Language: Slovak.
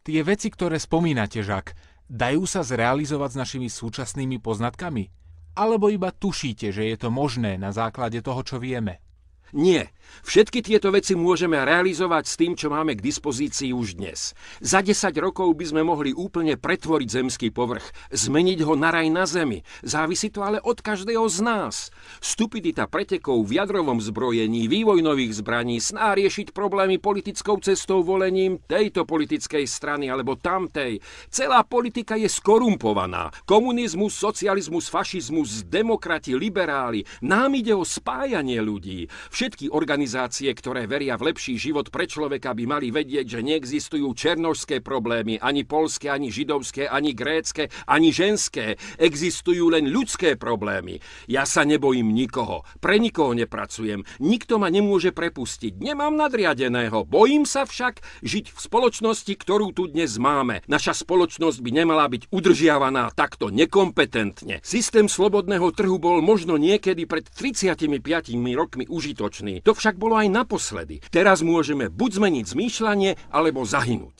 Tie veci, ktoré spomínate, Žak, dajú sa zrealizovať s našimi súčasnými poznatkami? Alebo iba tušíte, že je to možné na základe toho, čo vieme? Nie. Všetky tieto veci môžeme realizovať s tým, čo máme k dispozícii už dnes. Za 10 rokov by sme mohli úplne pretvoriť zemský povrch, zmeniť ho na raj na zemi. Závisí to ale od každého z nás. Stupidita pretekov v jadrovom zbrojení, vývoj nových zbraní, sná riešiť problémy politickou cestou volením tejto politickej strany alebo tamtej. Celá politika je skorumpovaná. Komunizmus, socializmus, fašizmus, demokrati, liberáli. Nám ide o spájanie ľudí. Všetky organizácie, ktoré veria v lepší život pre človeka, by mali vedieť, že neexistujú černošské problémy, ani poľské, ani židovské, ani grécke, ani ženské. Existujú len ľudské problémy. Ja sa nebojím nikoho. Pre nikoho nepracujem. Nikto ma nemôže prepustiť. Nemám nadriadeného. Bojím sa však žiť v spoločnosti, ktorú tu dnes máme. Naša spoločnosť by nemala byť udržiavaná takto nekompetentne. Systém slobodného trhu bol možno niekedy pred 35 rokmi užitočný. To však bolo aj naposledy. Teraz môžeme buď zmeniť zmýšľanie, alebo zahynúť.